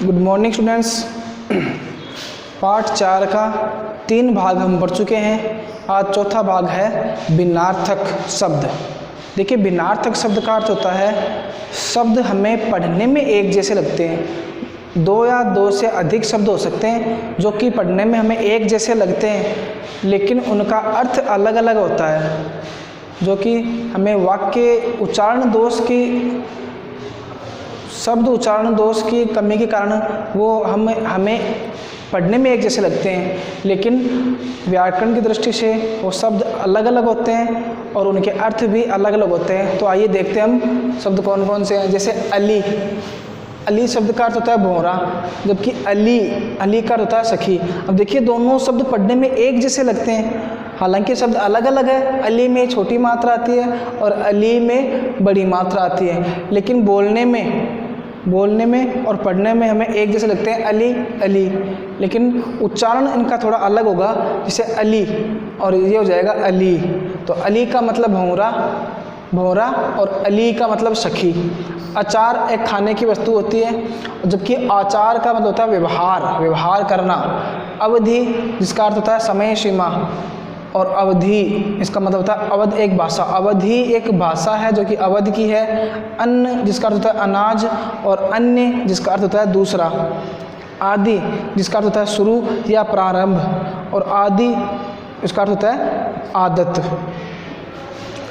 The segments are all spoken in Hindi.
Good morning students. पार्ट 4 का 3 भाग हम पढ़ चुके हैं। आज चौथा भाग है भिन्नार्थक शब्द। देखिए, भिन्नार्थक शब्द का अर्थ होता है शब्द हमें पढ़ने में एक जैसे लगते हैं। 2 या 2 से अधिक शब्द हो सकते हैं जो कि पढ़ने में हमें एक जैसे लगते हैं, लेकिन उनका अर्थ अलग अलग होता है, जो कि हमें वाक्य उच्चारण दोष की शब्द उच्चारण दोष की कमी के कारण वो हमें पढ़ने में एक जैसे लगते हैं, लेकिन व्याकरण की दृष्टि से वो शब्द अलग अलग होते हैं और उनके अर्थ भी अलग अलग होते हैं। तो आइए देखते हैं हम शब्द कौन कौन से हैं। जैसे अली, अली शब्द का अर्थ होता है भौरा, जबकि अली का अर्थ होता है सखी। अब देखिए, दोनों शब्द पढ़ने में एक जैसे लगते हैं, हालांकि शब्द अलग अलग है। अली में छोटी मात्रा आती है और अली में बड़ी मात्रा आती है, लेकिन बोलने में और पढ़ने में हमें एक जैसे लगते हैं, अली अली, लेकिन उच्चारण इनका थोड़ा अलग होगा। जैसे अली और ये हो जाएगा अली। तो अली का मतलब भौरा और अली का मतलब सखी। अचार एक खाने की वस्तु होती है, जबकि आचार का मतलब होता है व्यवहार करना। अवधि जिसका अर्थ होता है समय सीमा, और अवधि इसका मतलब होता है अवध एक भाषा। अवधि एक भाषा है जो कि अवध की है। अन्न जिसका अर्थ होता है अनाज, और अन्य जिसका अर्थ होता है दूसरा। आदि जिसका अर्थ होता है शुरू या प्रारंभ, और आदि इसका अर्थ होता है आदत।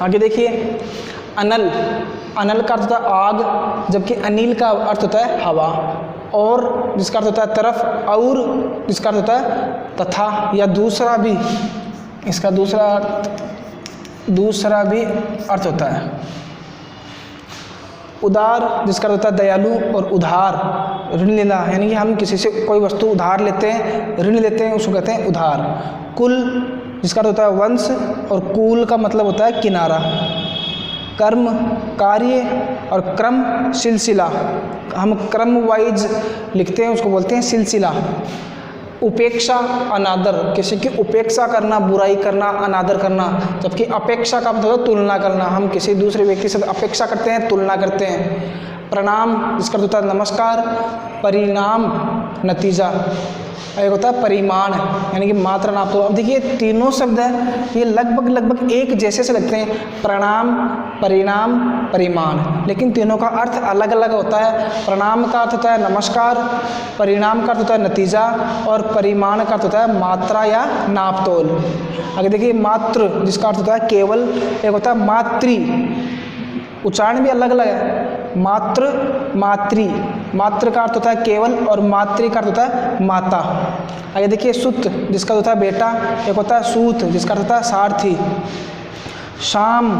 आगे देखिए, अनल का अर्थ होता है आग, जबकि अनिल का अर्थ होता है हवा। और जिसका अर्थ होता है तरफ, और जिसका अर्थ होता है तथा या दूसरा भी, इसका दूसरा भी अर्थ होता है। उदार जिसका अर्थ होता है दयालु, और उधार ऋण लेना, यानी कि हम किसी से कोई वस्तु उधार लेते हैं, ऋण लेते हैं, उसको कहते हैं उधार। कुल जिसका अर्थ होता है वंश, और कुल का मतलब होता है किनारा। कर्म कार्य, और क्रम सिलसिला, हम क्रम वाइज लिखते हैं, उसको बोलते हैं सिलसिला। उपेक्षा अनादर, किसी की उपेक्षा करना, बुराई करना, अनादर करना, जबकि अपेक्षा का मतलब तुलना करना, हम किसी दूसरे व्यक्ति से अपेक्षा करते हैं, तुलना करते हैं। प्रणाम जिसका अर्थ होता है नमस्कार। परिणाम नतीजा, एक होता है परिमाण, यानी कि मात्रा नाप। तो अब देखिए, तीनों शब्द हैं, ये लगभग एक जैसे से लगते हैं, प्रणाम, परिणाम, परिमाण, लेकिन तीनों का अर्थ अलग अलग होता है। प्रणाम का अर्थ होता है नमस्कार, परिणाम का अर्थ होता है नतीजा, और परिमाण का अर्थ होता है मात्रा या नापतोल। आगे देखिए, मात्र जिसका अर्थ होता है केवल, एक होता है मातृ, उच्चारण भी अलग अलग है। मात्र, मातृ, मात्र का अर्थ होता है केवल, और मातृ का अर्थ होता है माता। आगे देखिए, सुत जिसका होता है बेटा, एक होता है सूत जिसका अर्थ होता है सारथी। शाम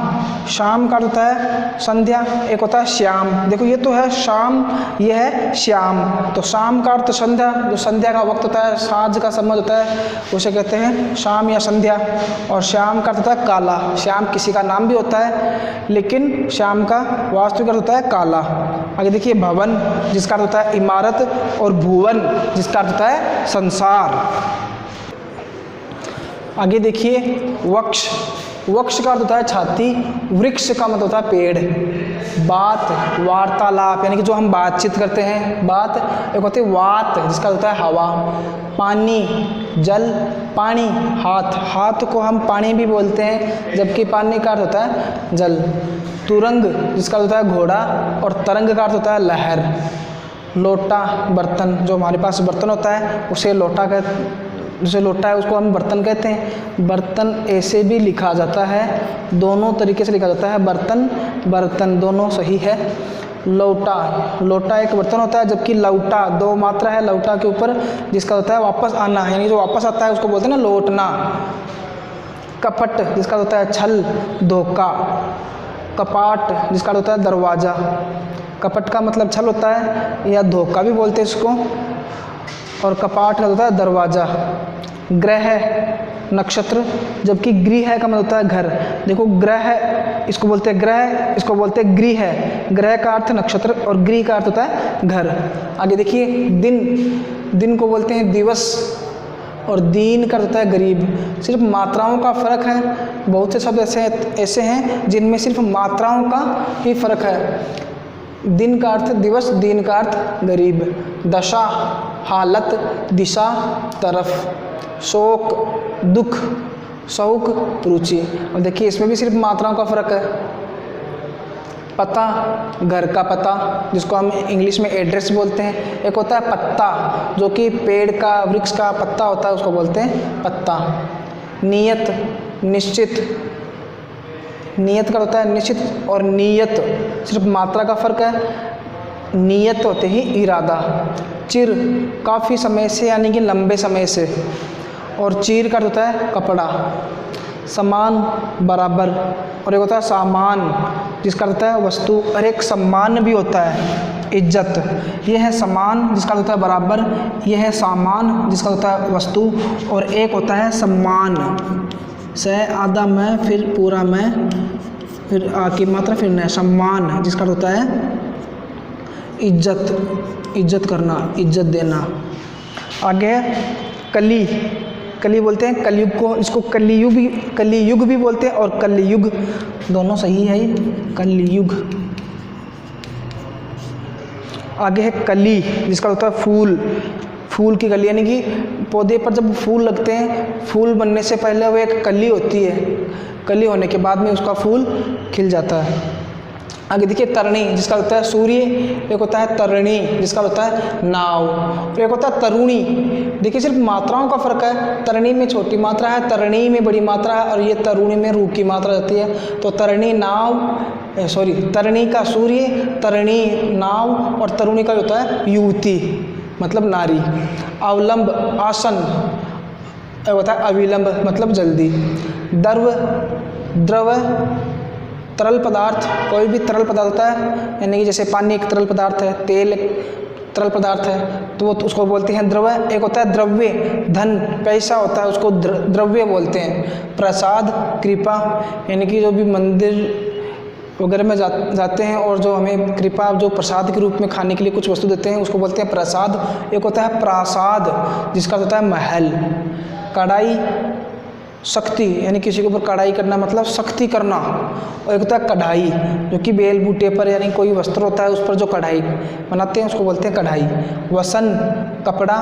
का अर्थ होता है संध्या, एक होता है श्याम। देखो, ये तो है शाम, ये है श्याम। तो शाम का अर्थ संध्या, जो संध्या का वक्त होता है, सांझ का समय होता है, उसे कहते हैं शाम या संध्या। और श्याम का अर्थ होता है काला। श्याम किसी का नाम भी होता है, लेकिन श्याम का वास्तविक अर्थ होता है काला। आगे देखिए, भवन जिसका अर्थ होता है इमारत, और भुवन जिसका अर्थ होता है संसार। आगे देखिए, वक्ष का अर्थ होता है छाती। वृक्ष का मतलब होता है पेड़। बात, वार्तालाप, यानी कि जो हम बातचीत करते हैं, बात। एक होती है वात जिसका होता है हवा। पानी जल, पानी हाथ को हम पानी भी बोलते हैं, जबकि पानी का अर्थ होता है जल। तुरंग जिसका होता है घोड़ा, और तरंग का अर्थ होता है लहर। लोटा बर्तन, जो हमारे पास बर्तन होता है उसे लोटा जैसे लोटा है उसको हम बर्तन कहते हैं। बर्तन ऐसे भी लिखा जाता है, दोनों तरीके से लिखा जाता है, बर्तन दोनों सही है। लौटा एक बर्तन होता है, जबकि लौटा 2 मात्रा है लौटा के ऊपर, जिसका होता है वापस आना, यानी जो वापस आता है उसको बोलते हैं ना लौटना। कपट जिसका होता है छल, धोखा। कपाट जिसका होता है दरवाज़ा। कपट का मतलब छल होता है, या धोखा भी बोलते हैं इसको, और कपाट का होता है दरवाज़ा। ग्रह नक्षत्र, जबकि गृह का मतलब होता है घर। देखो, ग्रह इसको बोलते हैं ग्रह, इसको बोलते हैं गृह। ग्रह का अर्थ नक्षत्र, और गृह का अर्थ होता है घर। आगे देखिए, दिन को बोलते हैं दिवस, और दीन का अर्थ होता है गरीब। सिर्फ मात्राओं का फ़र्क है। बहुत से शब्द ऐसे हैं जिनमें सिर्फ मात्राओं का ही फ़र्क है। दिन का अर्थ दिवस, दीन का अर्थ गरीब। दशा हालत, दिशा तरफ। शोक दुख, शौक रुचि। और देखिए इसमें भी सिर्फ मात्राओं का फ़र्क है। पता घर का पता, जिसको हम इंग्लिश में एड्रेस बोलते हैं। एक होता है पत्ता, जो कि पेड़ का, वृक्ष का पत्ता होता है, उसको बोलते हैं पत्ता। नियत निश्चित, नियत का होता है निश्चित, और नियत सिर्फ मात्रा का फ़र्क है। नियत होते ही इरादा। चिर काफ़ी समय से यानी कि लंबे समय से, और चीर का होता है कपड़ा। समान बराबर, और एक होता है सामान, जिसका होता है वस्तु। और एक सम्मान भी होता है इज्जत। ये है समान, जिसका होता है बराबर। ये है सामान, जिसका होता है वस्तु। और एक होता है सम्मान, से आधा मैं, फिर पूरा मैं, फिर आ की मात्रा, फिर न। सम्मान जिसका होता है इज्जत, इज्जत करना, इज्जत देना। आगे कली, कली बोलते हैं कलयुग को, इसको कलियुग भी बोलते हैं, और कलयुग दोनों सही है। कलयुग। आगे है कली, जिसका होता है फूल। फूल की कली, यानी कि पौधे पर जब फूल लगते हैं, फूल बनने से पहले वो एक कली होती है, कली होने के बाद में उसका फूल खिल जाता है। आगे देखिए तरणी, जिसका होता है सूर्य। एक होता है तरणी, जिसका होता है नाव। और एक होता है तरुणी। देखिए सिर्फ मात्राओं का फर्क है। तरणी में छोटी मात्रा है, तरणी में बड़ी मात्रा है, और ये तरुणी में रू की मात्रा रहती है। तो तरणी नाव, तरणी का सूर्य, तरणी नाव, और तरुणी का होता है युवती, मतलब नारी। अवलंब आसन, होता है अविलंब, मतलब जल्दी। द्रव द्रव तरल पदार्थ, कोई भी तरल पदार्थ होता है, यानी कि जैसे पानी एक तरल पदार्थ है, तेल एक तरल पदार्थ है, तो वो उसको बोलते हैं द्रव। एक होता है द्रव्य, धन पैसा होता है, उसको द्रव्य बोलते हैं। प्रसाद कृपा, यानी कि जो भी मंदिर वगैरह में जाते हैं और जो हमें कृपा, जो प्रसाद के रूप में खाने के लिए कुछ वस्तु देते हैं, उसको बोलते हैं प्रसाद। एक होता है प्रासाद, जिसका होता है महल। कढ़ाई शक्ति, यानी किसी के ऊपर कढ़ाई करना मतलब शक्ति करना। और एक होता है कढ़ाई, जो कि बेल बूटे पर यानी कोई वस्त्र होता है उस पर जो कढ़ाई बनाते हैं उसको बोलते हैं कढ़ाई। वसन कपड़ा,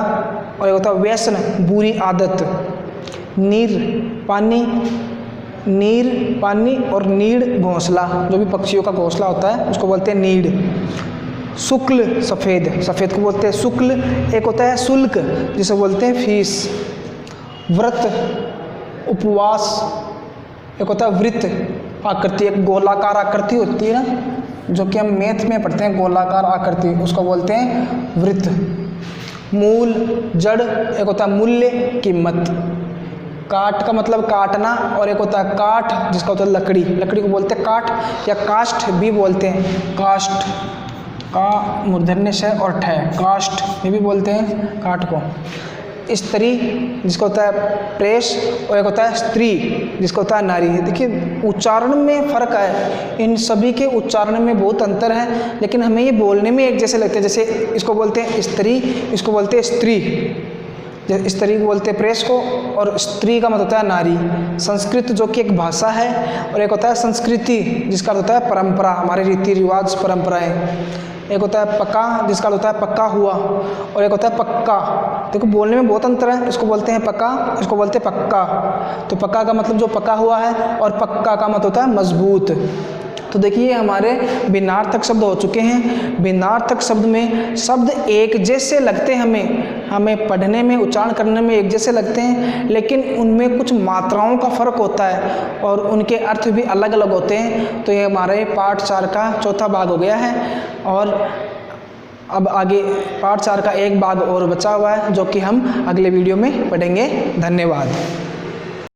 और एक होता है व्यसन बुरी आदत। नीर पानी, नीर पानी, और नीड़ घोंसला, जो भी पक्षियों का घोंसला होता है उसको बोलते हैं नीड़। शुक्ल सफ़ेद, सफ़ेद को बोलते हैं शुक्ल। एक होता है शुल्क, जिसे बोलते हैं फीस। व्रत उपवास, एक होता है वृत्त आकृति, एक गोलाकार आकृति होती है ना, जो कि हम मैथ में पढ़ते हैं, गोलाकार आकृति, उसको बोलते हैं वृत्त। मूल जड़, एक होता है मूल्य कीमत। काट का मतलब काटना, और एक होता है काठ, जिसका होता है लकड़ी, लकड़ी को बोलते हैं काठ, या काष्ठ भी बोलते हैं। काष्ठ का मूर्धन्य श और ठ, काष्ठ ये भी बोलते हैं काठ को। स्त्री, जिसको होता है प्रेस, और एक होता है स्त्री, जिसको होता है नारी। देखिए उच्चारण में फ़र्क है, इन सभी के उच्चारण में बहुत अंतर है, लेकिन हमें ये बोलने में एक जैसे लगते हैं। जैसे इसको बोलते हैं स्त्री, इसको बोलते हैं स्त्री। स्त्री को बोलते हैं प्रेस को, और स्त्री का मतलब होता है नारी। संस्कृत जो कि एक भाषा है, और एक होता है संस्कृति, जिसका होता है परंपरा, हमारे रीति रिवाज परंपराएं। एक होता है पक्का, जिसका होता है पक्का हुआ, और एक होता है पक्का। देखो बोलने में बहुत अंतर है, इसको बोलते हैं पक्का, इसको बोलते हैं पक्का। तो पक्का का मतलब जो पक्का हुआ है, और पक्का का मतलब होता है मजबूत। तो देखिए हमारे भिन्नार्थक शब्द हो चुके हैं। भिन्नार्थक शब्द में शब्द एक जैसे लगते हैं, हमें पढ़ने में, उच्चारण करने में एक जैसे लगते हैं, लेकिन उनमें कुछ मात्राओं का फ़र्क होता है और उनके अर्थ भी अलग अलग होते हैं। तो ये हमारे पाठ 4 का चौथा भाग हो गया है, और अब आगे पाठ 4 का एक भाग और बचा हुआ है, जो कि हम अगले वीडियो में पढ़ेंगे। धन्यवाद।